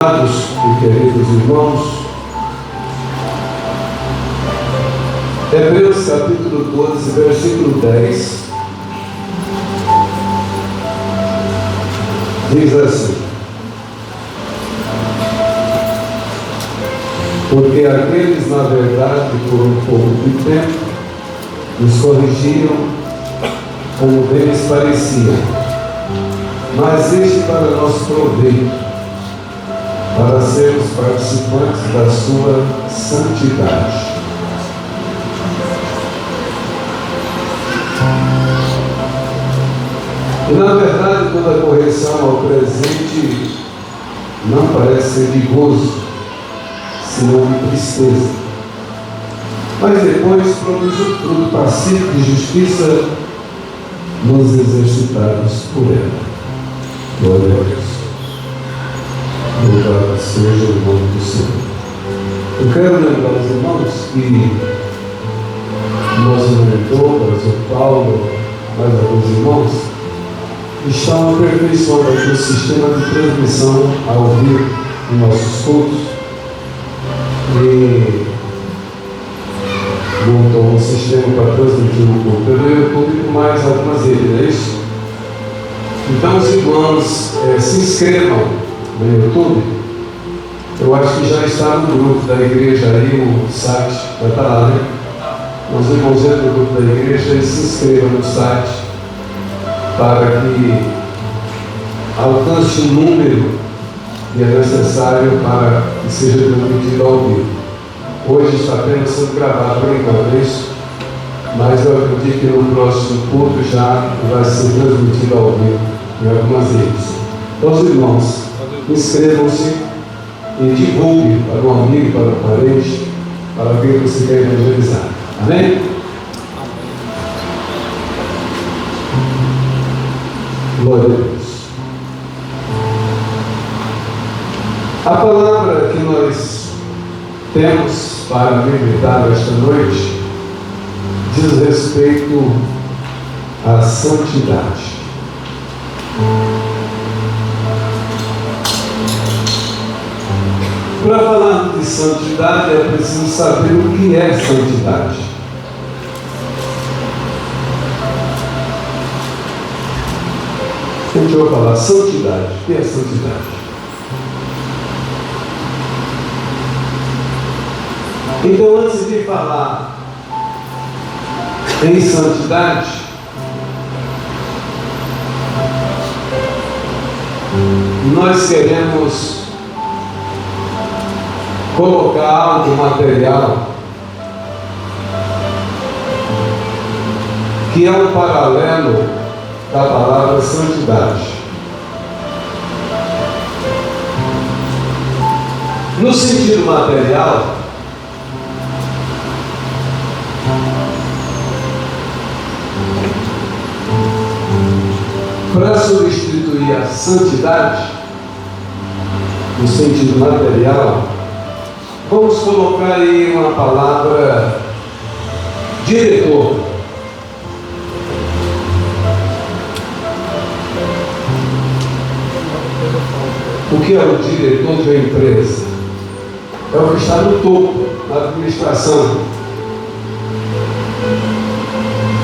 Amados e queridos irmãos, Hebreus capítulo 12, versículo 10, diz assim: porque aqueles, na verdade, por um pouco de tempo, nos corrigiam como bem lhes parecia, mas este para nosso proveito, para sermos participantes da sua santidade. E na verdade, toda correção ao presente não parece ser de gozo, senão de tristeza. Mas depois produz o fruto pacífico de justiça nos exercitados por ela. Glória a Deus. Louvado seja o nome do Senhor. Eu quero lembrar aos irmãos que nosso mentor, o Paulo, mais alguns irmãos, estão aperfeiçoando aqui o sistema de transmissão ao vivo em nossos cultos e montou um sistema para transmitir o culto pelo YouTube com mais algumas redes, é isso? Então os irmãos se inscrevam no YouTube. Eu acho que já está no grupo da igreja aí, o site vai estar lá, né? Os irmãos entram no grupo da igreja e se inscrevam no site para que alcance o número que é necessário para que seja transmitido ao vivo. Hoje está apenas sendo gravado por enquanto, é isso? Mas eu acredito que no próximo culto já vai ser transmitido ao vivo em algumas redes. Então, os irmãos, inscrevam-se e divulguem para um amigo, para um parente, para alguém que você quer evangelizar. Amém? Glória a Deus. A palavra que nós temos para meditar esta noite diz respeito à santidade. Para falar de santidade é preciso saber o que é santidade. A gente vai falar santidade. O que é santidade? Então, antes de falar em santidade, nós queremos colocar algo material que é um paralelo da palavra santidade. No sentido material, para substituir a santidade, no sentido material, vamos colocar aí uma palavra diretor. O que é o diretor de uma empresa? É o que está no topo, na administração.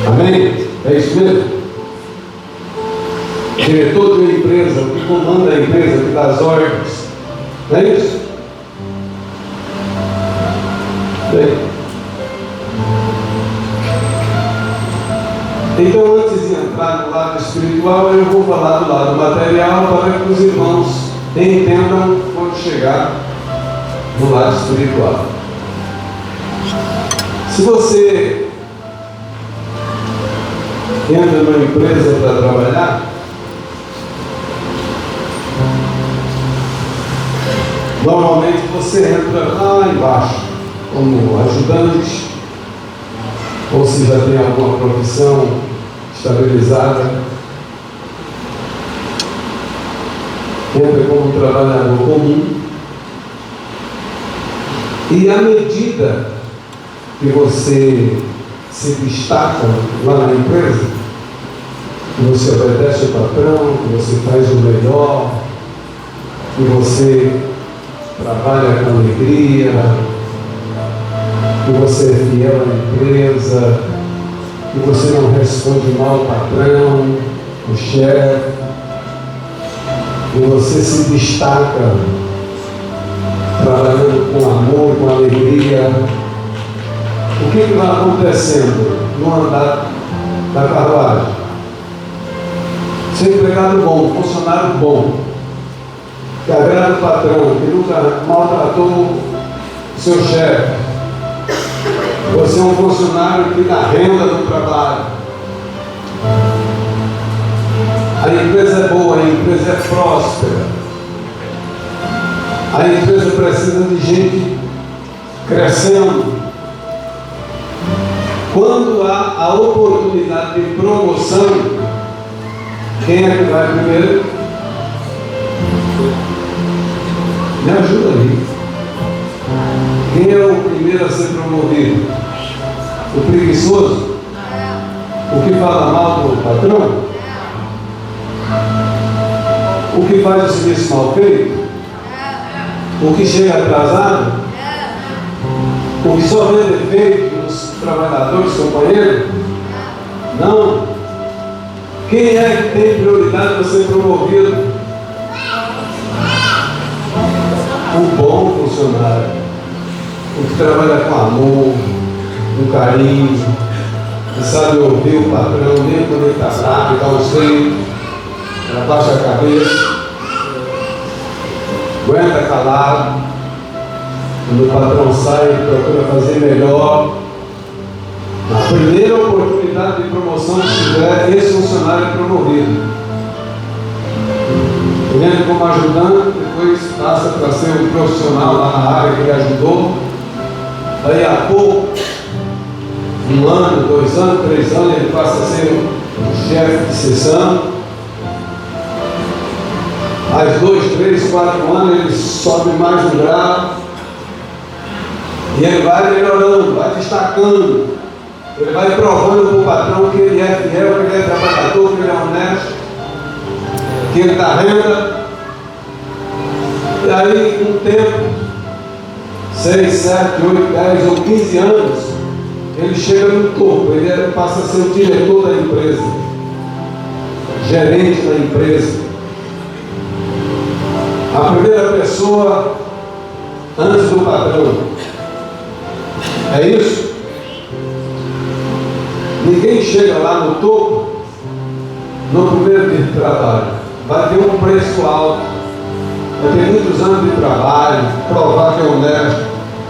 Amém? É isso mesmo? Diretor de uma empresa, o que comanda a empresa, o que dá as ordens. Não é isso? Bem. Então, antes de entrar no lado espiritual, eu vou falar do lado material para que os irmãos entendam quando chegar no lado espiritual. Se você entra numa empresa para trabalhar, normalmente você entra lá embaixo como ajudante, ou se já tem alguma profissão estabilizada, entra como trabalhador comum. E à medida que você se destaca lá na empresa, que você obedece o patrão, que você faz o melhor, que você trabalha com alegria, que você é fiel à empresa, que você não responde mal ao patrão, ao chefe, que você se destaca trabalhando com amor, com alegria. O que vai acontecendo no andar da carruagem? Ser empregado bom, funcionário bom, que agrada o patrão, que nunca maltratou o seu chefe. Você é um funcionário que dá renda do trabalho. A empresa é boa, a empresa é próspera. A empresa precisa de gente crescendo. Quando há a oportunidade de promoção, quem é que vai primeiro? Me ajuda aí. Quem é o primeiro a ser promovido? O preguiçoso? O que fala mal do patrão? O que faz o serviço mal feito? O que chega atrasado? O que só vê defeito nos trabalhadores, companheiros? Não. Quem é que tem prioridade para ser promovido? O bom funcionário, o que trabalha com amor, com carinho, que sabe ouvir o patrão, mesmo quando ele está bravo, dá um jeito, abaixa a cabeça, aguenta calado. Quando o patrão sai, ele procura fazer melhor. Na primeira oportunidade de promoção que tiver, esse funcionário é promovido. Ele entra como ajudante, depois passa para ser um profissional lá na área que ele ajudou. Daí a pouco, 1 ano, 2 anos, 3 anos, ele passa a ser um chefe de seção. Mais 2, 3, 4 anos, ele sobe mais um grau. E ele vai melhorando, vai destacando. Ele vai provando para o patrão que ele é fiel, que ele é trabalhador, que ele é honesto, que ele dá renda. E aí, com o tempo, 6, 7, 8, 10 ou 15 anos, ele chega no topo, ele passa a ser o diretor da empresa, gerente da empresa. A primeira pessoa antes do patrão. É isso? Ninguém chega lá no topo no primeiro dia de trabalho. Vai ter um preço alto, vai ter muitos anos de trabalho, provar que é honesto,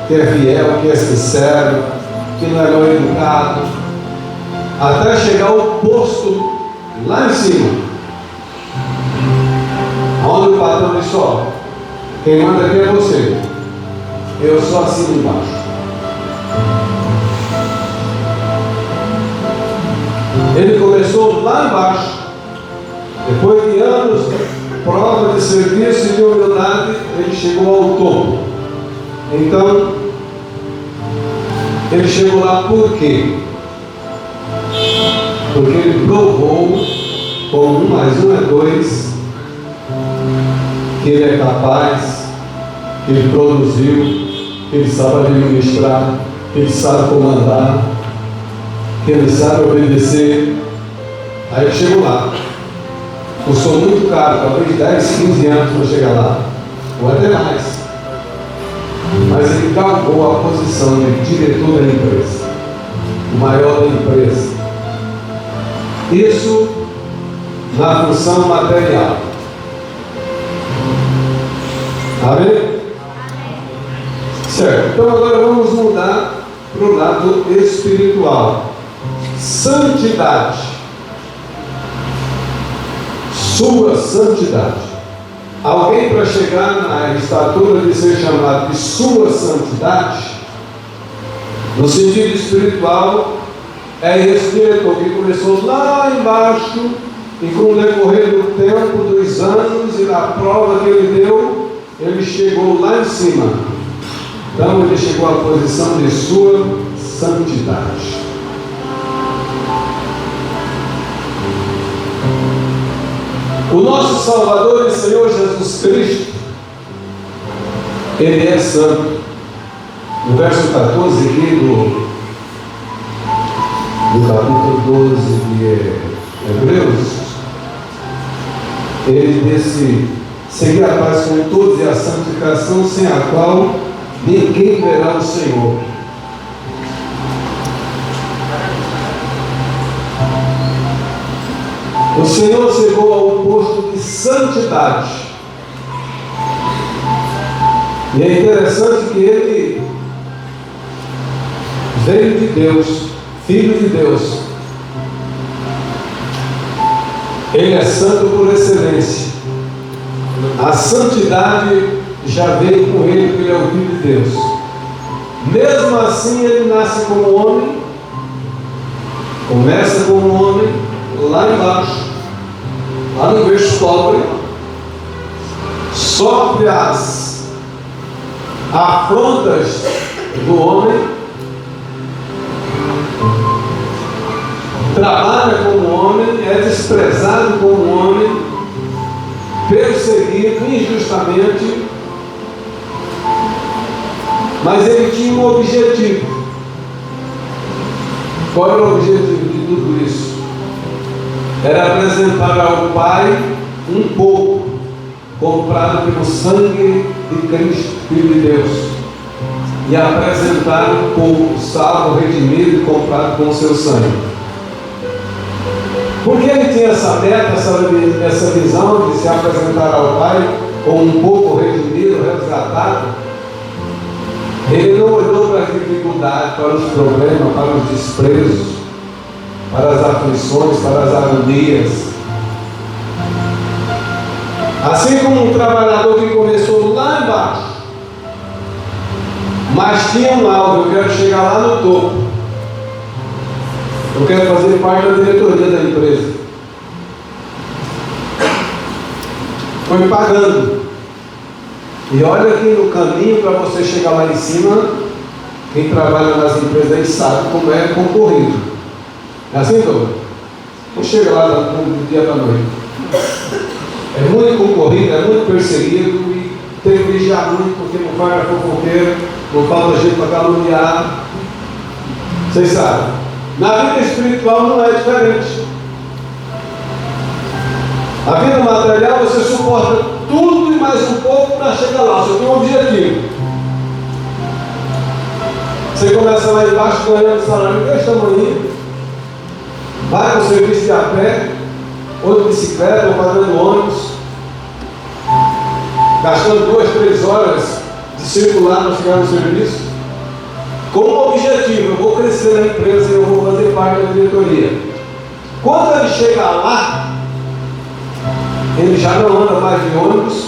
que é fiel, que é sincero, que não é mal educado, até chegar ao posto lá em cima, onde o patrão diz: ó, quem manda aqui é você, eu só assino embaixo. Ele começou lá embaixo, depois de anos de prova de serviço e de humildade, ele chegou ao topo. Então, ele chegou lá por quê? Porque ele provou, com 1 mais 1 é 2, que ele é capaz, que ele produziu, que ele sabe administrar, que ele sabe comandar, que ele sabe obedecer. Aí ele chegou lá. Custou muito caro, talvez 10, 15 anos para chegar lá, ou até mais. Mas ele galgou a posição de diretor da empresa, o maior da empresa. Isso na função material. Amém? Certo. Então agora vamos mudar para o lado espiritual. Santidade. Sua santidade. Alguém para chegar na estatura de ser chamado de sua santidade, no sentido espiritual, é esse diretor que começou lá embaixo e com o decorrer do tempo, dos anos e da prova que ele deu, ele chegou lá em cima. Então ele chegou à posição de sua santidade. O nosso Salvador e Senhor Jesus Cristo Ele é santo. No verso 14 aqui do capítulo 12 de Hebreus, ele disse: seguir a paz com todos e a santificação, sem a qual ninguém verá o Senhor. O Senhor chegou ao posto de santidade. E é interessante que ele veio de Deus, filho de Deus. Ele é santo por excelência. A santidade já veio com ele, porque ele é o filho de Deus. Mesmo assim, ele nasce como homem, começa como homem, lá embaixo, lá no berço pobre, sofre as afrontas do homem, trabalha como homem, é desprezado como homem, perseguido injustamente, mas ele tinha um objetivo. Qual era o objetivo de tudo isso? Era apresentar ao Pai um povo comprado pelo sangue de Cristo, Filho de Deus, e apresentar um povo salvo, redimido e comprado com o seu sangue. Porque ele tinha essa meta, essa visão de se apresentar ao Pai como um povo redimido, resgatado. Ele não olhou para as dificuldades, para os problemas, para os desprezos, para as aflições, para as agonias. Assim como um trabalhador que começou lá embaixo, mas tinha um alvo: eu quero chegar lá no topo, eu quero fazer parte da diretoria da empresa. Foi pagando. E olha que no caminho para você chegar lá em cima, quem trabalha nas empresas aí sabe como é concorrido. É assim, Douglas? Não chega lá do dia para a noite. É muito concorrido, é muito perseguido e tem que vigiar muito, porque não faz fofoqueiro, não falta jeito para caluniar. Vocês sabem. Na vida espiritual não é diferente. A vida material você suporta tudo e mais um pouco para chegar lá. Você tem um objetivo. Você começa lá embaixo ganhando salário desse tamanho, vai para o serviço de a pé, ou de bicicleta, ou fazendo ônibus, gastando 2, 3 horas de circular para chegar no serviço, com o objetivo: eu vou crescer na empresa e eu vou fazer parte da diretoria. Quando ele chega lá, ele já não anda mais de ônibus,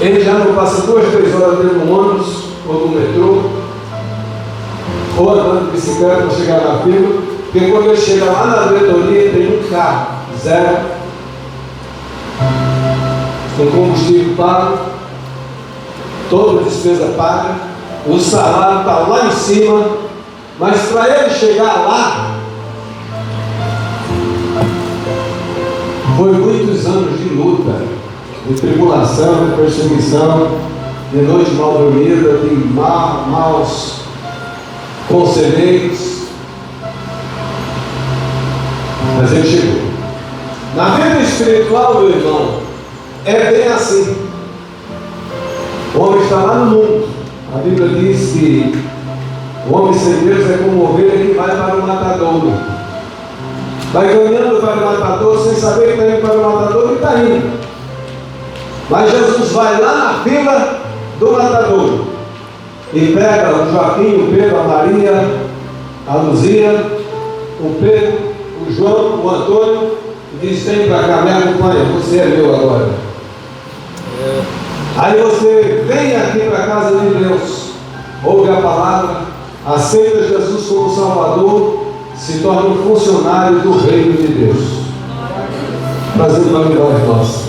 ele já não passa 2, 3 horas dentro do ônibus ou do metrô, ou andando de bicicleta para chegar na fila, porque quando ele chega lá na diretoria, ele tem um carro, zero, com combustível pago, toda despesa paga, o salário está lá em cima, mas para ele chegar lá, foi muitos anos de luta, de tribulação, de perseguição, de noite mal dormida, de maus conselheiros. Mas ele chegou. Na vida espiritual, meu irmão, é bem assim. O homem está lá no mundo. A Bíblia diz que o homem sem Deus é como ovelha que vai para o matadouro. Vai caminhando para o matador sem saber que está indo para o matador e está indo. Mas Jesus vai lá na fila do matador e pega o Joaquim, o Pedro, a Maria, a Luzia, o Pedro, o João, o Antônio, e diz: vem para cá, me acompanha, você é meu agora. Aí você vem aqui para a casa de Deus, ouve a palavra, aceita Jesus como Salvador, se torna um funcionário do reino de Deus. Prazer maravilhoso nosso.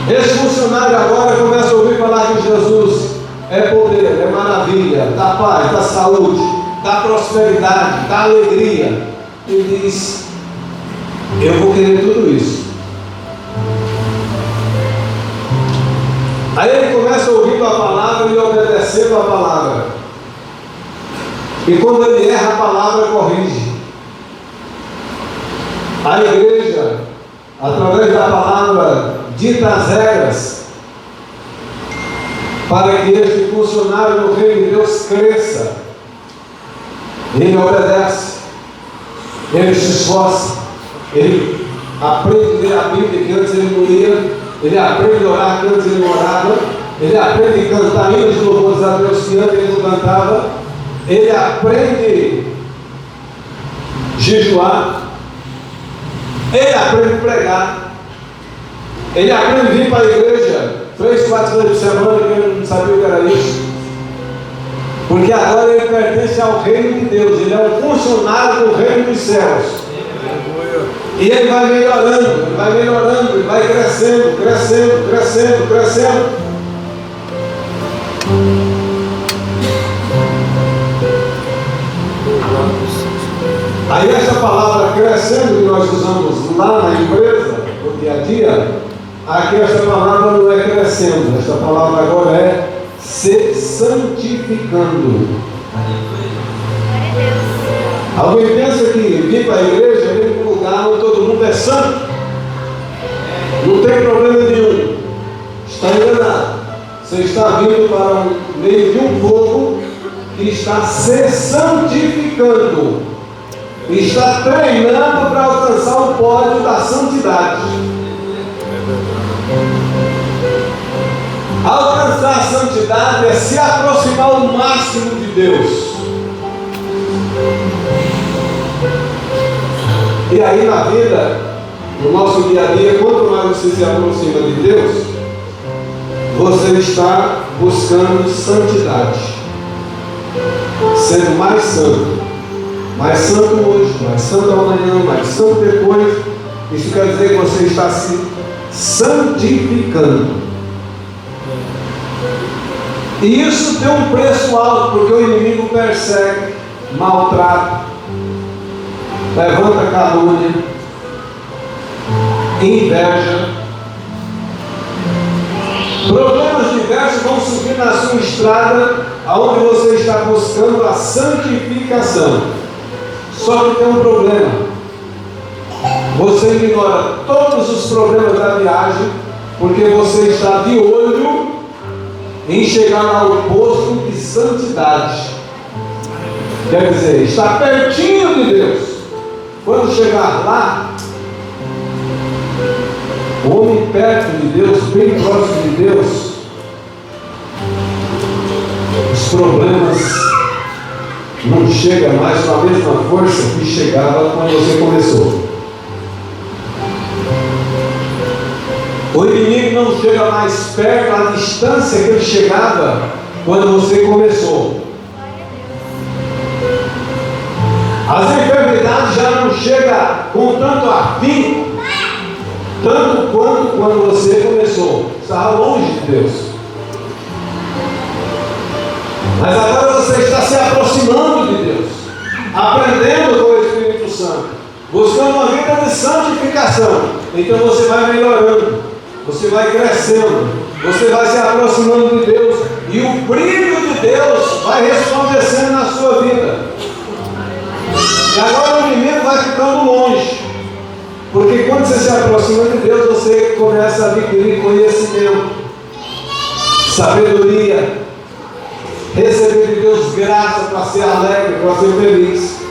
Esse funcionário agora começa a ouvir falar que Jesus é poder, é maravilha, dá paz, dá saúde, dá prosperidade, dá alegria. Ele diz: eu vou querer tudo isso. Aí ele começa ouvindo a palavra e obedecendo a palavra. E quando ele erra, a palavra corrige. A igreja, através da palavra, dita as regras para que este funcionário do reino de Deus cresça. Ele obedece, ele se esforça, ele aprende a ler a Bíblia que antes ele não lia, ele aprende a orar que antes ele não orava, ele aprende a cantar hinos de louvores a Deus que antes ele não cantava, ele aprende a jejuar, ele aprende a pregar, ele aprende a vir para a igreja 3, 4 vezes por semana, que ele não sabia o que era isso. Porque agora ele pertence ao reino de Deus, ele é um funcionário do reino dos céus. E ele vai melhorando, ele vai crescendo, crescendo, crescendo, crescendo. Aí essa palavra crescendo que nós usamos lá na empresa, no dia a dia, aqui essa palavra não é crescendo, essa palavra agora é se santificando. Alguém pensa que vir para a igreja é vir para um lugar onde todo mundo é santo? Não tem problema nenhum. Está enganado. Você está vindo para o meio de um povo que está se santificando. Está treinando para alcançar o pódio da santidade. Alcançar a santidade é se aproximar ao máximo de Deus. E aí na vida, no nosso dia a dia, quanto mais você se aproxima de Deus, você está buscando santidade, sendo mais santo hoje, mais santo amanhã, mais santo depois. Isso quer dizer que você está se santificando. E isso tem um preço alto, porque o inimigo persegue, maltrata, levanta calúnia, inveja. Problemas diversos vão subir na sua estrada, aonde você está buscando a santificação. Só que tem um problema. Você ignora todos os problemas da viagem, porque você está de olho em chegar ao posto de santidade. Quer dizer, está pertinho de Deus. Quando chegar lá, o homem perto de Deus, bem próximo de Deus, os problemas não chegam mais com a mesma força que chegava quando você começou. O inimigo não chega mais perto à distância que ele chegava quando você começou. As enfermidades já não chegam com tanto afinco, tanto quanto quando você começou. Estava longe de Deus. Mas agora você está se aproximando de Deus, aprendendo com o Espírito Santo, buscando uma vida de santificação. Então você vai melhorando, você vai crescendo, você vai se aproximando de Deus, e o brilho de Deus vai resplandecendo na sua vida. E agora o inimigo vai ficando longe, porque quando você se aproxima de Deus, você começa a adquirir conhecimento, sabedoria, receber de Deus graça para ser alegre, para ser feliz.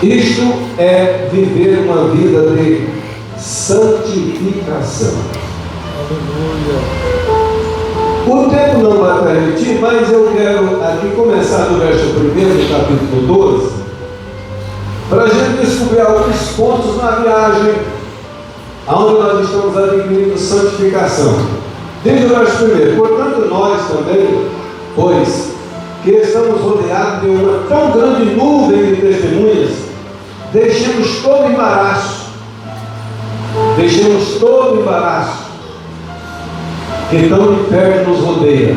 Isto é viver uma vida de santificação. O tempo não vai permitir, mas eu quero aqui começar do verso 1 do capítulo 12, para a gente descobrir alguns pontos na viagem aonde nós estamos adquirindo santificação. Diz o verso 1: portanto nós também, pois que estamos rodeados de uma tão grande nuvem de testemunhas, deixemos todo embaraço que tão de perto nos rodeia,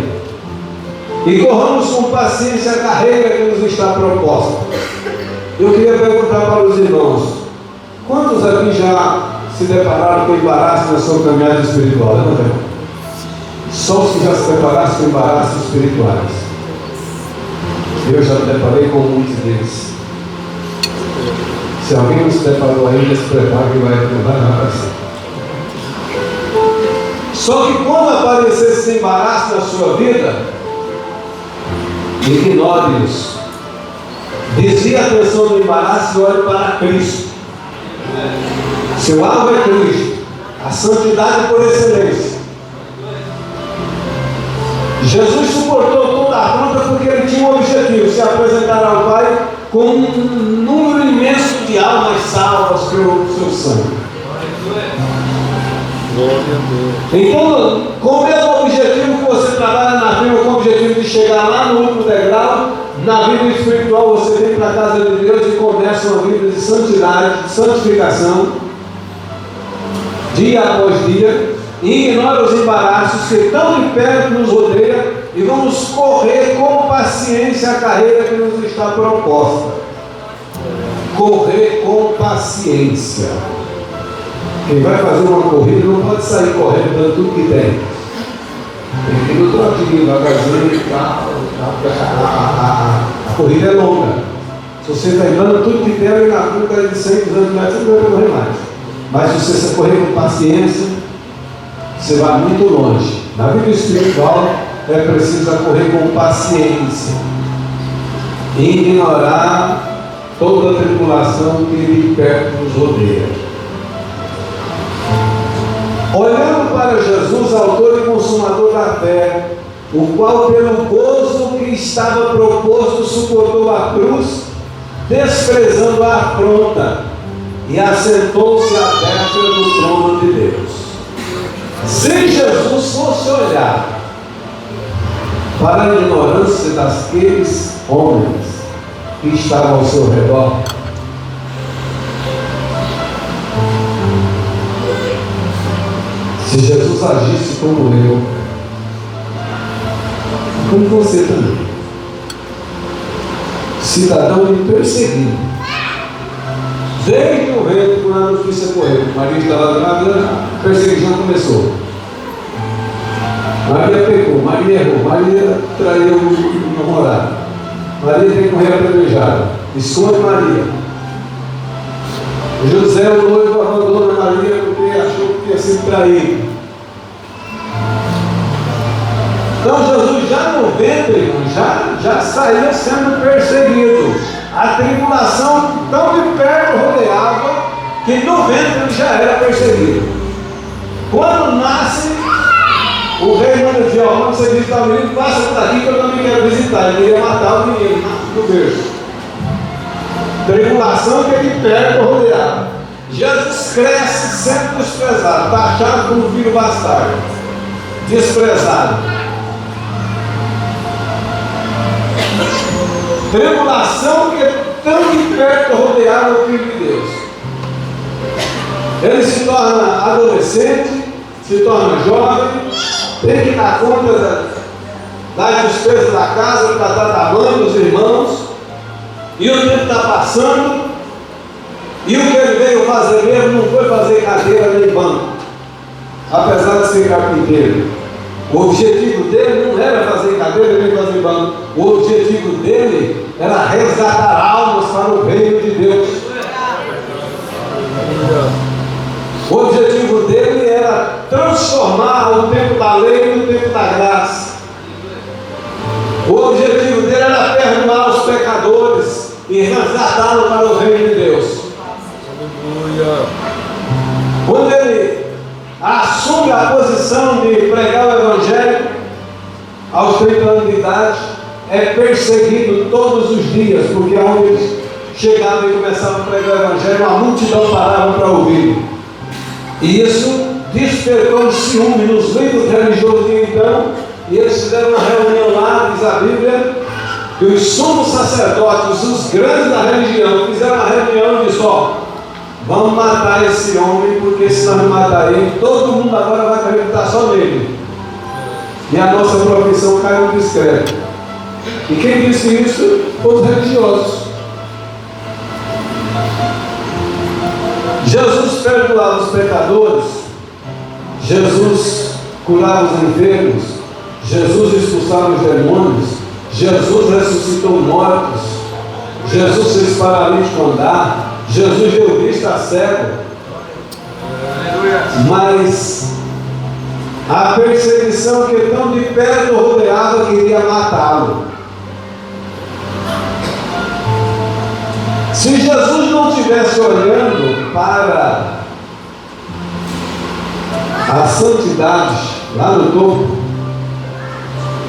e corramos com paciência a carreira que nos está proposta. Eu queria perguntar para os irmãos: quantos aqui já se depararam com embaraço na sua caminhada espiritual, não é? Só os que já se depararam com embaraços espirituais. Eu já me deparei com muitos deles. Se alguém não se deparou ainda, se prepare que vai levar. Só que quando aparecer esse embaraço na sua vida, ignore-os. Desvie a atenção do embaraço e olhe para Cristo. Seu alvo é Cristo, a santidade por excelência. Jesus suportou toda a afronta porque ele tinha um objetivo: se apresentar ao Pai com um número imenso de almas salvas pelo seu sangue. Então, com o mesmo objetivo que você trabalha na firma, com o objetivo de chegar lá no último degrau, na vida espiritual você vem para a casa de Deus e começa uma vida de santidade, de santificação, dia após dia, e ignora os embaraços que tão de perto nos rodeia, e vamos correr com paciência a carreira que nos está proposta. Correr com paciência. Quem vai fazer uma corrida não pode sair correndo dando tudo que tem. Tem que ir no trotinho, devagarzinho e tal. A corrida é longa. Se você está dando tudo que tem, ali na curva de 100, 200 metros, você não vai correr mais. Mas se você correr com paciência, você vai muito longe. Na vida espiritual, é preciso correr com paciência. E ignorar toda a tribulação que de perto nos rodeia. Olhando para Jesus, autor e consumador da fé, o qual pelo gozo que estava proposto suportou a cruz, desprezando a afronta, e assentou-se à destra do trono de Deus. Se Jesus fosse olhar para a ignorância daqueles homens que estavam ao seu redor, se Jesus agisse como eu, como você também, cidadão me perseguindo, desde o vento, quando a notícia correu, Maria estava grávida, a perseguição começou. Maria pecou, Maria errou, Maria traiu o namorado, Maria tem que morrer apedrejada, esconde Maria. José, o noivo, abandona Maria porque achou que ia ser traído. Então Jesus já no ventre, irmão, já saía sendo perseguido. A tribulação tão de perto rodeava que no ventre ele já era perseguido. Quando nasce, o rei manda dizer: ó, quando você visitar o menino, passa por aqui que eu também quero visitar. Ele ia matar o menino no berço. Tribulação que de perto rodeava. Jesus cresce sendo desprezado, taxado como filho bastardo, desprezado. Tribulação que tão de perto rodeava o Filho de Deus. Ele se torna adolescente, se torna jovem, tem que dar conta das despesas da casa, tratar da mãe, dos irmãos, e o tempo está passando, e o que ele veio fazer mesmo não foi fazer cadeira nem banco, apesar de ser carpinteiro. O objetivo dele não era fazer cadeira nem fazer banco. O objetivo dele era resgatar almas para o reino de Deus. O objetivo dele era transformar o tempo da lei no tempo da graça. O objetivo dele era perdoar os pecadores e resgatá-los para o reino de Deus. Quando ele assume a posição de pregar o Evangelho, aos 30 anos de idade, é perseguido todos os dias, porque onde eles chegavam e começavam a pregar o Evangelho, a multidão parava para ouvir. E isso despertou um ciúme nos líderes religiosos de então, e eles fizeram uma reunião lá, diz a Bíblia, que os sumos sacerdotes, os grandes da religião, fizeram uma reunião e disseram: ó, vamos matar esse homem, porque se nós não matar ele, todo mundo agora vai acreditar só nele. E a nossa profissão caiu no discreto. E quem disse isso? Os religiosos. Jesus perdoava os pecadores, Jesus curava os enfermos, Jesus expulsava os demônios, Jesus ressuscitou mortos, Jesus fez paralítico andar, Jesus deu vista a cego. Mas a perseguição que tão de perto rodeava queria matá-lo. Se Jesus não estivesse olhando para a santidade lá no topo,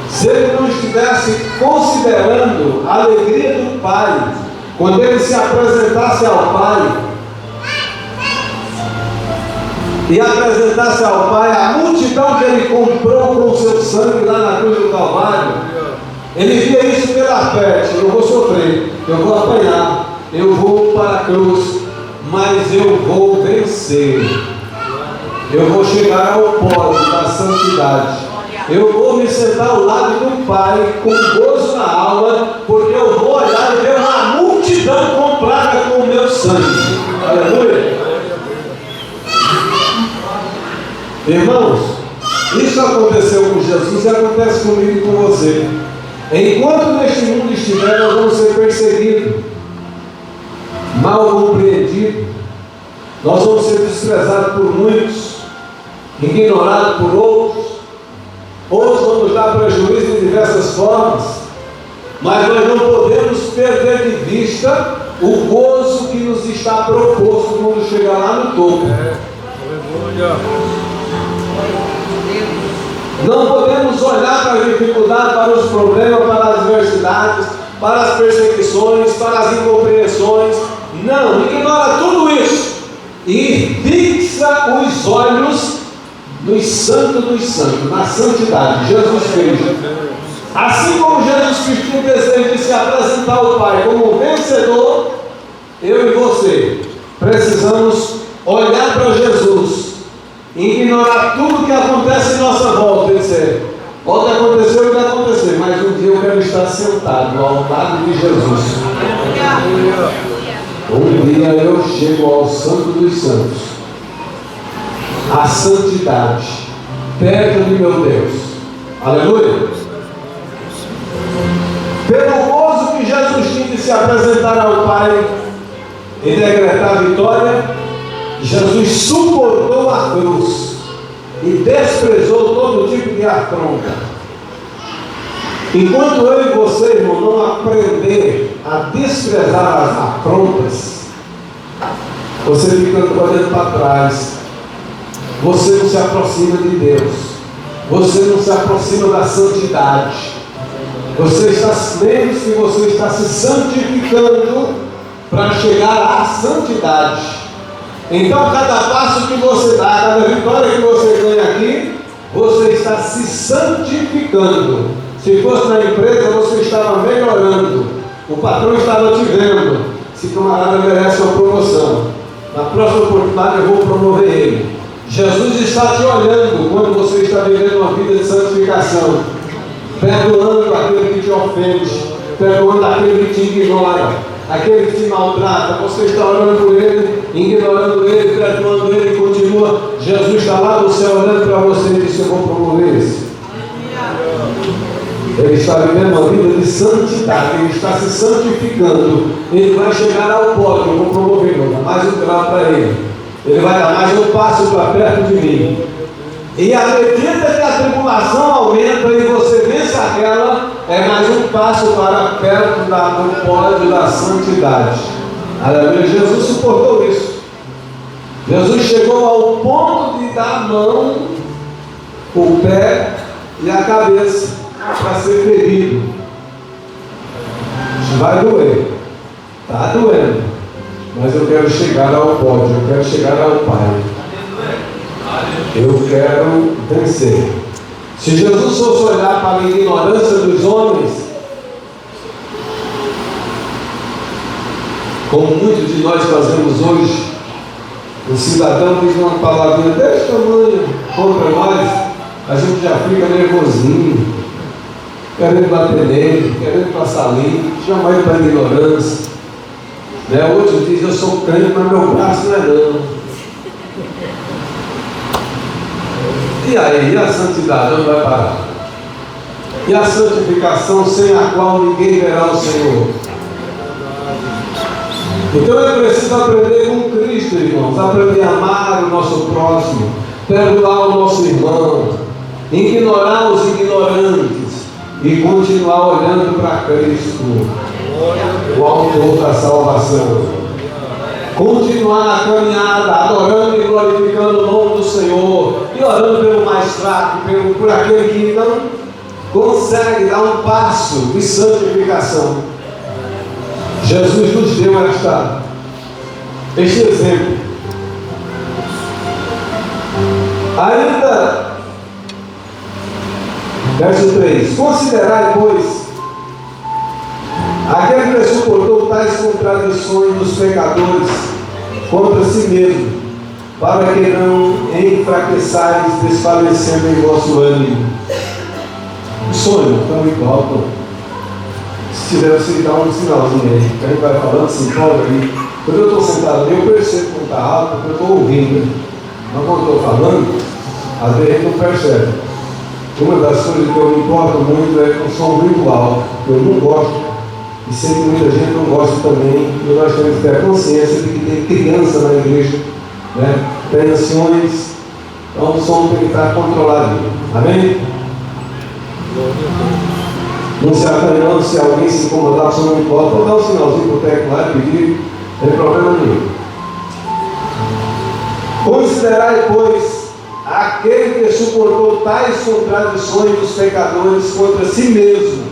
se ele não estivesse considerando a alegria do Pai, quando ele se apresentasse ao Pai, e apresentasse ao Pai a multidão que ele comprou com o seu sangue lá na cruz do Calvário, ele via isso pela peste: eu vou sofrer, eu vou apanhar, eu vou para a cruz, mas eu vou vencer, eu vou chegar ao pódio da santidade, eu vou me sentar ao lado do Pai com gozo na alma, porque eu vou olhar e ver uma multidão comprada com o meu sangue. Aleluia. Irmãos, isso aconteceu com Jesus e acontece comigo e com você. Enquanto neste mundo estiver, nós vamos ser perseguidos, mal compreendidos, nós vamos ser desprezados por muitos, ignorados por outros vão nos dar prejuízo de diversas formas, mas nós não podemos perder de vista o gozo que nos está proposto quando chegar lá no topo. Não podemos olhar para as dificuldades, para os problemas, para as adversidades, para as perseguições, para as incompreensões. Não, ignora tudo isso e fixa os olhos nos santos dos santos, na santidade, Jesus Cristo. Assim como Jesus Cristo tinha o desejo de se apresentar ao Pai como vencedor, eu e você precisamos olhar para Jesus, ignorar tudo que acontece em nossa volta e dizer: pode acontecer o que acontecer, mas um dia eu quero estar sentado ao lado de Jesus. Um dia eu chego ao Santo dos Santos, a santidade, perto de meu Deus. Aleluia. Pelo gozo que Jesus tinha de se apresentar ao Pai e decretar a vitória, Jesus suportou a cruz e desprezou todo tipo de afronta. Enquanto eu e você, irmão, não aprender a desprezar as afrontas, você fica olhando para trás, você não se aproxima de Deus, você não se aproxima da santidade, você está, lembre-se que você está se santificando para chegar à santidade. Então, cada passo que você dá, cada vitória que você ganha aqui, você está se santificando. Se fosse na empresa, você estava melhorando, o patrão estava te vendo. Esse camarada merece uma promoção, na próxima oportunidade eu vou promover ele. Jesus está te olhando quando você está vivendo uma vida de santificação, perdoando aquele que te ofende, perdoando aquele que te ignora, aquele que te maltrata. Você está orando por ele, ignorando ele, perdoando ele e continua. Jesus está lá no céu olhando para você e disse: eu vou promover esse. Ele está vivendo uma vida de santidade, ele está se santificando. Ele vai chegar ao pódio, eu vou promover, vou dar mais um grau para ele. Ele vai dar mais um passo para perto de mim. E à medida que a tribulação aumenta e você vence aquela, é mais um passo para perto do pódio da santidade. Aleluia. Jesus suportou isso. Jesus chegou ao ponto de dar a mão, o pé e a cabeça para ser ferido. Vai doer, está doendo, mas eu quero chegar ao pódio, eu quero chegar ao Pai, eu quero vencer. Se Jesus fosse olhar para a ignorância dos homens, como muitos de nós fazemos hoje, o cidadão diz uma palavrinha desse tamanho contra nós, a gente já fica nervosinho, querendo bater nele, querendo passar limpo, jamais para a ignorância. Né? Outros dizem, eu sou crente, mas meu braço não é não. E aí, e a santidade, onde vai parar? E a santificação sem a qual ninguém verá o Senhor? Então é preciso aprender com Cristo, irmãos, aprender a amar o nosso próximo, perdoar o nosso irmão, ignorar os ignorantes e continuar olhando para Cristo, o autor da salvação. Continuar na caminhada, adorando e glorificando o nome do Senhor, e orando pelo mais fraco, por aquele que não consegue dar um passo de santificação. Jesus nos deu este exemplo. Ainda, verso 3: considerai, pois, aquele que suportou tais contradições dos pecadores contra si mesmo, para que não enfraqueçais, desfalecendo em vosso ânimo. O sonho está muito alto. Se tiver, você dá um sinalzinho aí, que a gente vai falando, se empolga aí. Quando eu estou sentado ali, eu percebo quando está alto, porque eu estou ouvindo. Mas quando eu estou falando, às vezes a gente não percebe. Uma das coisas que eu me importo muito é com som muito alto, que eu não gosto, e sei que muita gente não gosta também, e nós temos que ter a consciência de que tem criança na igreja, né? Tem anciões, então o som tem que estar controlado. Amém? Não se acanhando, se alguém se incomodar, se não importa, pode dar um sinalzinho para o técnico lá e pedir, não tem problema nenhum. Considerai, pois, aquele que suportou tais contradições dos pecadores contra si mesmo.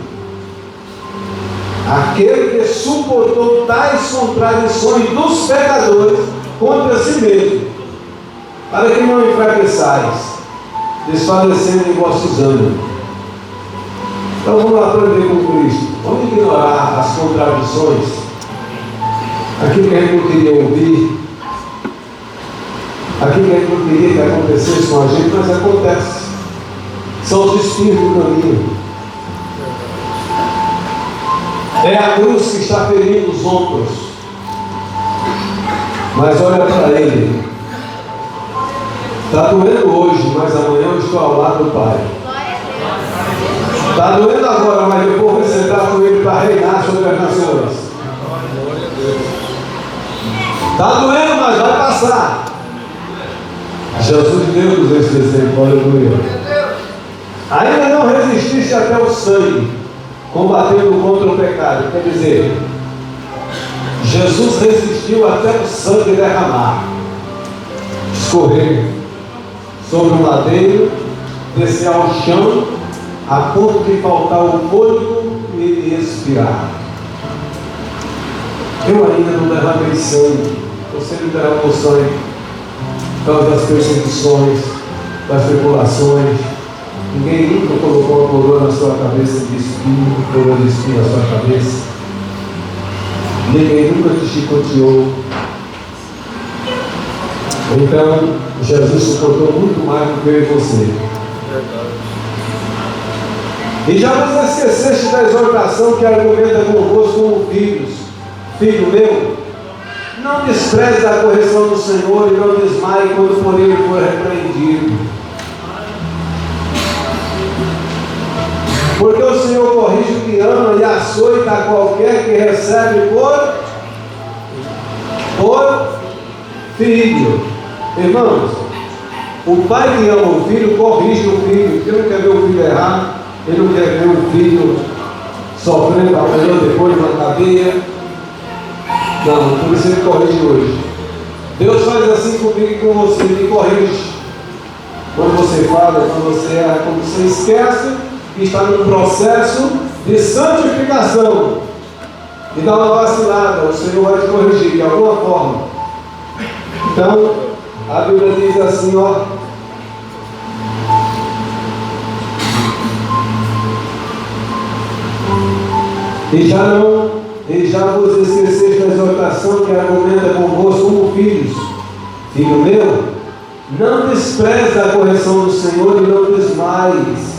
Aquele que suportou tais contradições dos pecadores contra si mesmo, para que não enfraqueçais, desfalecendo em vossos ânimos. Então vamos aprender com Cristo. Vamos ignorar as contradições, aquilo que a gente não queria ouvir, aquilo que a gente não queria que acontecesse com a gente, mas acontece. São os espinhos do caminho. É a cruz que está ferindo os ombros. Mas olha para ele. Está doendo hoje, mas amanhã eu estou ao lado do Pai. Está doendo agora, mas eu vou sentar com ele para reinar sobre as nações. Está doendo, mas vai passar. Jesus deu-nos esse exemplo, aleluia. Ainda não resististe até o sangue, combatendo contra o pecado. Quer dizer, Jesus resistiu até o sangue derramar, escorrer sobre o madeiro, descer ao chão, a ponto de faltar o fôlego e expirar. Eu ainda não derramei sangue, você não derramou sangue por causa das perseguições, das tribulações. Ninguém nunca colocou uma coroa na sua cabeça de espinho, coroa de espinho na sua cabeça. Ninguém nunca te chicoteou. Então, Jesus suportou muito mais do que eu e você. E já vos esqueceste da exortação que argumenta convosco como filhos. Filho meu, não despreze a correção do Senhor e não desmaie quando por ele for repreendido. Porque o Senhor corrige o que ama e açoita a qualquer que recebe por filho. Irmãos, o pai que ama o filho corrige o filho, porque ele não quer ver o filho errar, ele não quer ver o filho sofrendo amanhã depois na cadeia. Não, por isso ele corrige hoje. Deus faz assim comigo e com você, ele corrige. Quando você fala, quando você erra, quando você esquece que está no processo de santificação e dá uma vacilada, o Senhor vai te corrigir de alguma forma. Então, a Bíblia diz assim, ó: e já vos esqueceste da exortação que argumenta convosco como filhos. Filho meu, não despreze a correção do Senhor e não desmaies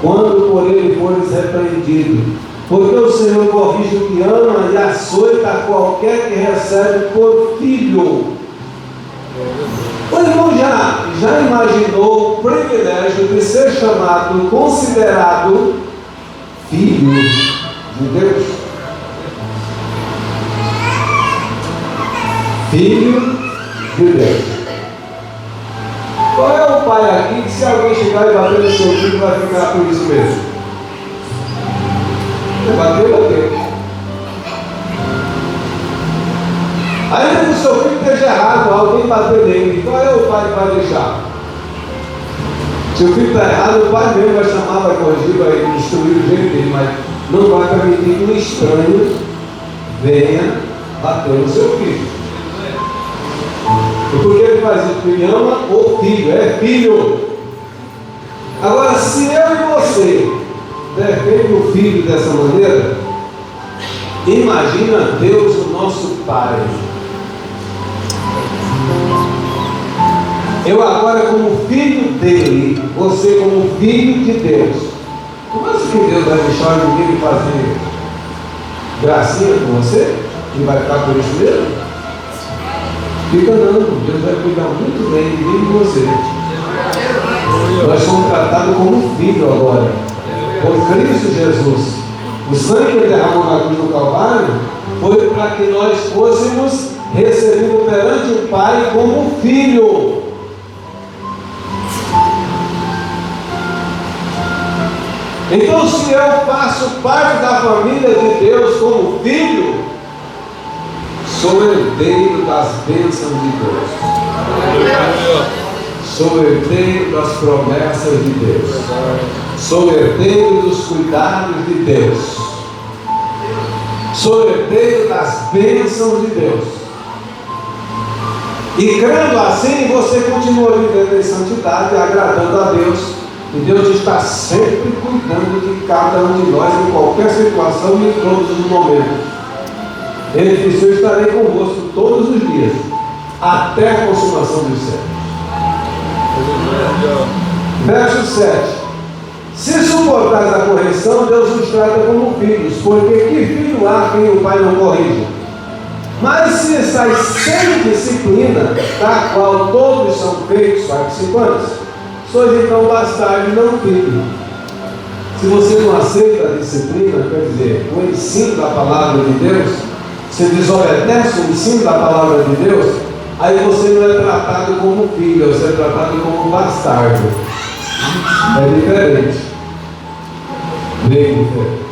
quando por ele fores repreendido, Porque o Senhor corrige o que ama e açoita qualquer que recebe por filho. O irmão já imaginou o privilégio de ser chamado, considerado filho de Deus? Filho de Deus. Qual é o pai aqui que, se alguém chegar e bater no seu filho, vai ficar por isso mesmo? Bateu. Ainda que o seu filho esteja errado, alguém bater nele, qual é o pai que vai deixar? Se o filho está errado, o pai mesmo vai chamar, vai corrigir, vai instruir o jeito dele, mas não vai permitir que um estranho venha bater no seu filho. E por que ele faz isso? Porque ele ama o filho, é filho. Agora, se eu e você defende o filho dessa maneira, imagina Deus, o nosso Pai. Eu agora, como filho dele, você como filho de Deus. Como assim que Deus vai deixar ninguém fazer gracinha com você? E vai ficar por isso mesmo? Fica não, Deus vai cuidar muito bem de mim e de você. Nós somos tratados como filho agora, por Cristo Jesus. O sangue que ele derramou na cruz do Calvário foi para que nós fôssemos recebidos perante o Pai como filho. Então, se eu faço parte da família de Deus como filho, sou herdeiro das bênçãos de Deus. Sou herdeiro das promessas de Deus. Sou herdeiro dos cuidados de Deus. Sou herdeiro das bênçãos de Deus. E crendo assim, você continua vivendo em santidade, agradando a Deus. E Deus está sempre cuidando de cada um de nós, em qualquer situação e em todos os momentos. Ele disse: eu estarei convosco todos os dias, até a consumação dos séculos. Verso 7. Se suportais a correção, Deus os trata como filhos, porque que filho há quem o pai não corrige? Mas se estáis sem disciplina, da qual todos são feitos participantes, sois então bastardos, não filhos. Se você não aceita a disciplina, quer dizer, o ensino da palavra de Deus, você desobedece o ensino da palavra de Deus, aí você não é tratado como filho, você é tratado como bastardo. É diferente. Bem diferente.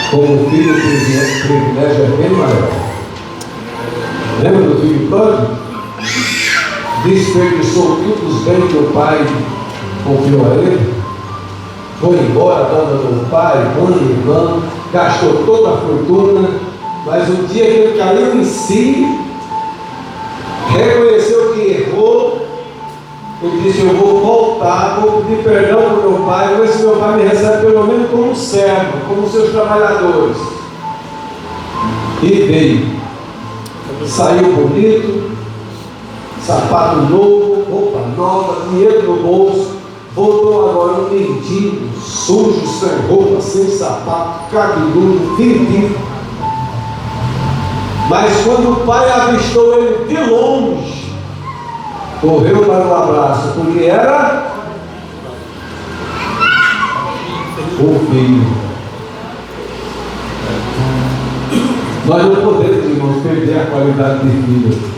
Como filho, o privilégio é bem maior. Lembra do filho pródigo? Desperdiçou todos os bens que o pai confiou a ele, foi embora, abandonou o pai, mãe, irmão, gastou toda a fortuna, mas um dia que ele caiu em si, reconheceu que errou, ele disse: eu vou voltar, vou pedir perdão para o meu pai, ver se meu pai me recebe pelo menos como servo, como seus trabalhadores. E veio, saiu bonito, sapato novo, roupa nova, dinheiro no bolso. Voltou agora um mendigo, sujo, sem roupa, sem sapato, cabeludo, fedido. Mas quando o pai avistou ele de longe, correu para o abraço, porque era o filho. Nós não podemos, irmãos, perder a qualidade de filho.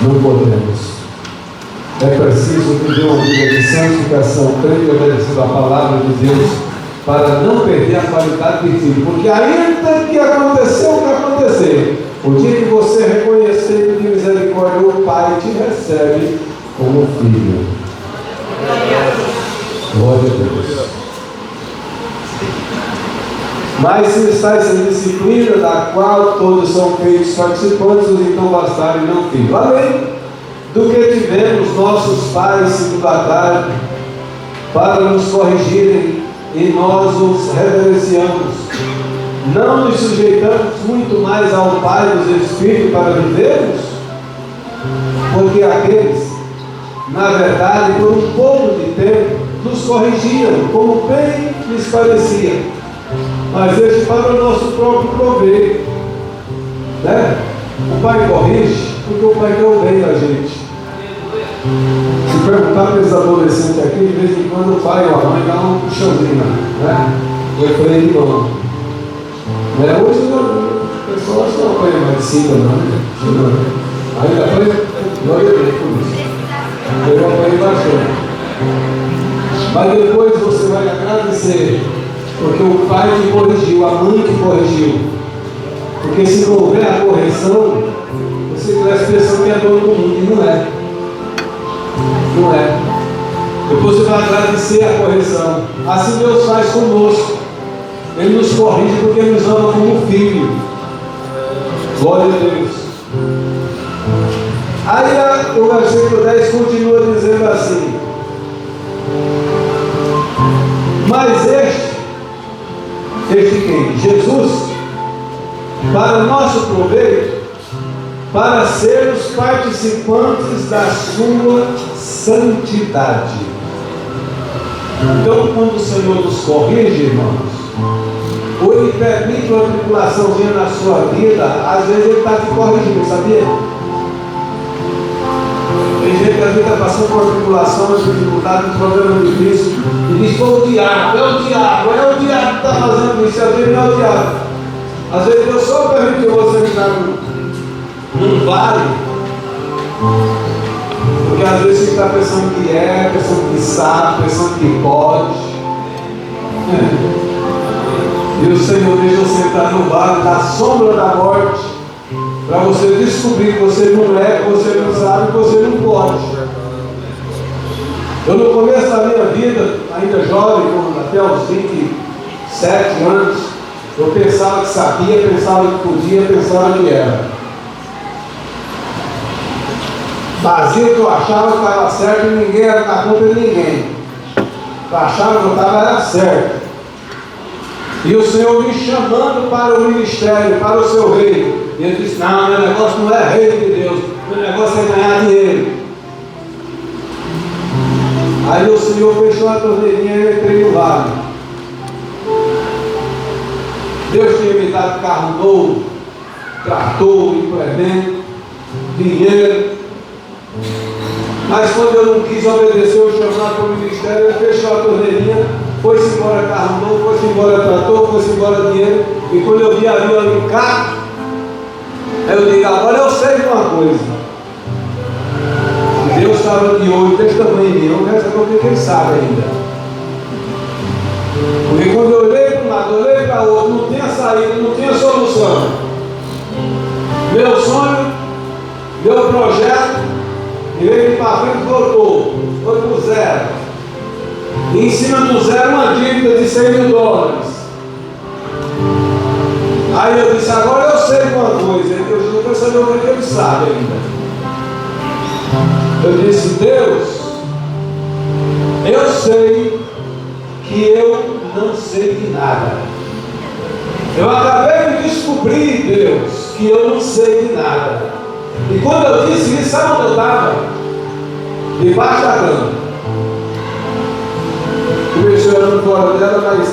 Não podemos. É preciso viver uma vida de santificação, crendo e obedecendo a palavra de Deus, para não perder a qualidade de filho. Porque ainda que aconteceu o que acontecer, o dia que você reconhecer de misericórdia, o Pai te recebe como filho. Glória a Deus. Mas se estáis em disciplina, da qual todos são feitos participantes, os então bastaram e não filhos. Além do que tivemos nossos pais se batalham para nos corrigirem, e nós os reverenciamos. Não nos sujeitamos muito mais ao Pai dos Espíritos para vivermos? Porque aqueles na verdade, por um pouco de tempo, nos corrigiam, como bem lhes parecia. Mas este para o nosso próprio proveito. Né? O pai corrige porque o pai quer o bem da gente. Se perguntar para esses adolescentes aqui, de vez em quando o pai ou a mãe dá um puxãozinho, né? Eu falei de mão. Né? Hoje o pessoal acha que não apanha mais de cima, não. Ainda foi, glória a Deus por isso. Eu apanhei bastante. Mas depois você vai agradecer, porque o pai te corrigiu, a mãe te corrigiu. Porque se não houver a correção, você tem a expressão que é dono do mundo, e não é. Não é. Depois você vai agradecer a correção. Assim Deus faz conosco. Ele nos corrige porque Ele nos ama como filho. Glória a Deus. Aí o versículo 10 continua dizendo assim: mas este quem? Jesus, para nosso proveito, para sermos participantes da sua santidade. Então, quando o Senhor nos corrige, irmãos, ou Ele permite uma tribulaçãozinha na sua vida, às vezes Ele está te corrigindo, sabia? Tem gente que às vezes está passando por uma tribulação, uma dificuldade, um problema difícil, e diz: é o diabo que está fazendo isso, às vezes não é o diabo. Às vezes Deus só permitiu você entrar num vale, porque às vezes você está pensando que pensando que sabe, pensando que pode. E o Senhor deixa você entrar no vale da sombra da morte, para você descobrir que você não é, que você não sabe, que você não pode. Eu no começo da minha vida, ainda jovem, até os 27 anos, eu pensava que sabia, pensava que podia, pensava que era. Fazia o que eu achava que estava certo e ninguém era na conta de ninguém. Eu achava que eu estava certo. E o Senhor me chamando para o ministério, para o seu reino. E ele disse: não, meu negócio não é reino de Deus, meu negócio é ganhar dinheiro. Aí o Senhor fechou a torneirinha e eu entrei no vale. Deus tinha me dado carro novo, trator, implemento, dinheiro. Mas quando eu não quis obedecer o chamado para o ministério, ele fechou a torneirinha, foi-se embora carro novo, foi-se embora trator, foi-se embora dinheiro. E quando eu vi ali o carro, eu digo: agora eu sei de uma coisa. Deus estava de olho desse tamanho em mim, eu não quero saber quem sabe ainda. Porque quando eu olhei para um lado, olhei para o outro, não tinha saída, não tinha solução. Meu sonho, meu projeto, e ele para frente voltou, foi para o zero. E em cima do zero uma dívida de $100.000. Aí eu disse: agora eu sei uma coisa. Eu não quero saber o que ele sabe ainda. Eu disse: Deus, eu sei que eu não sei de nada. Eu acabei de descobrir, Deus, que eu não sei de nada. E quando eu disse isso, sabe onde eu estava? Debaixo da cama. Comecei olhando fora dela, mas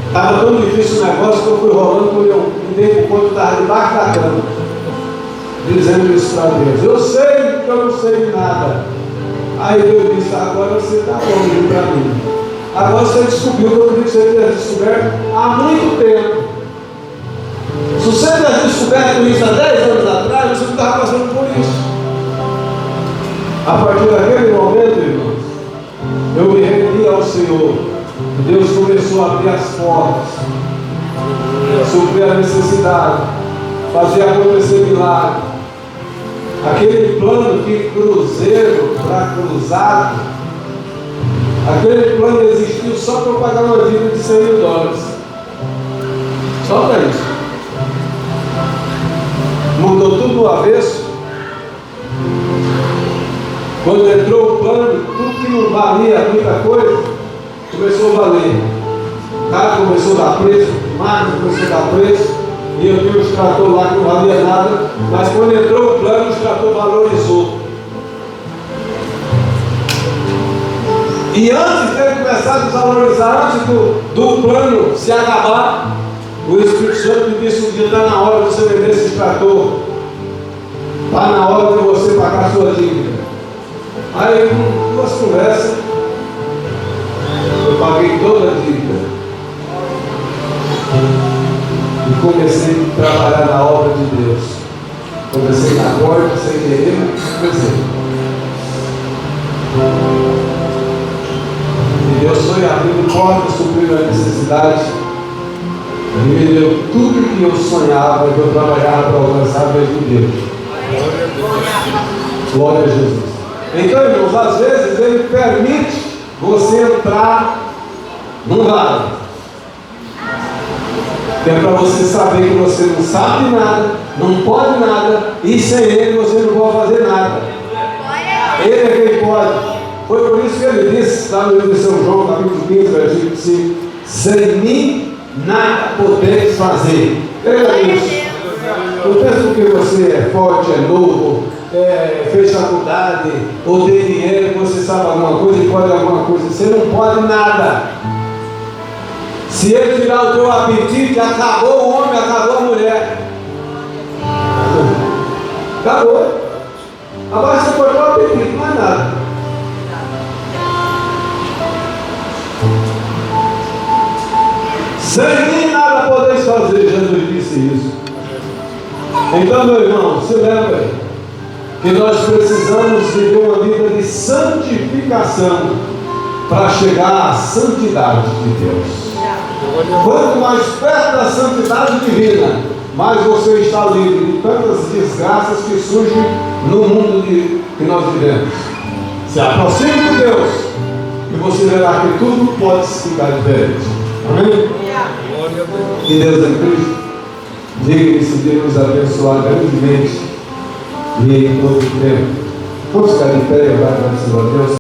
estava tão difícil o negócio que eu fui rolando, quando eu me dei conta que eu estava debaixo da cama, dizendo isso para Deus: eu sei que eu não sei de nada. Aí Deus disse: agora você está bom para mim. Agora você descobriu o que eu queria que você tivesse descoberto há muito tempo. Se você tivesse descoberto isso há 10 anos atrás, você não estava passando por isso. A partir daquele momento, irmãos, eu me rendi ao Senhor. Deus começou a abrir as portas, suprir a necessidade, fazer acontecer milagre. Aquele plano de cruzeiro para cruzado, aquele plano existiu só para pagar uma dívida de $100.000. Só para isso. Mudou tudo no avesso. Quando entrou o plano, tudo que não valia muita coisa começou a valer. O carro começou a dar preço, a máquina começou a dar preço. E eu tinha um extrator lá que não valia nada, mas quando entrou o plano, o extrator valorizou. desvalorizar antes do plano se acabar. O Espírito Santo me disse um dia: está na hora de você vender esse trator, está na hora de você pagar a sua dívida. Aí, com duas conversas, eu paguei toda a dívida e comecei a trabalhar na obra de Deus. Comecei na porta, sem querer, mas comecei. E Deus foi abrindo portas, suprindo a necessidade, e me deu tudo que eu sonhava, que eu trabalhava para alcançar mesmo Deus. Glória a Jesus. Então, irmãos, às vezes Ele permite você entrar num vale, que é para você saber que você não sabe nada, não pode nada, e sem Ele você não pode fazer nada. Ele é quem pode. Foi por isso que Ele disse, lá no livro de São João, capítulo 15, versículo 5: sem mim nada podeis fazer. Creia nisso. Não pensa que você é forte, é novo, fez faculdade, ou tem dinheiro, que você sabe alguma coisa e pode alguma coisa. Você não pode nada. Se Ele tirar o teu apetite, acabou o homem, acabou a mulher. Acabou. Agora você cortou o apetite, não é nada. Sem mim nada podeis fazer, Jesus disse isso. Então, meu irmão, se lembra que nós precisamos viver uma vida de santificação para chegar à santidade de Deus. Quanto mais perto da santidade divina, mais você está livre de tantas desgraças que surgem no mundo que nós vivemos. Se aproxime de Deus e você verá que tudo pode ficar diferente. Amém? Que Deus é Cristo. Diga-me se Deus nos abençoar grandemente e em todo o tempo. Vamos ficar de pé e orar para o Senhor Deus.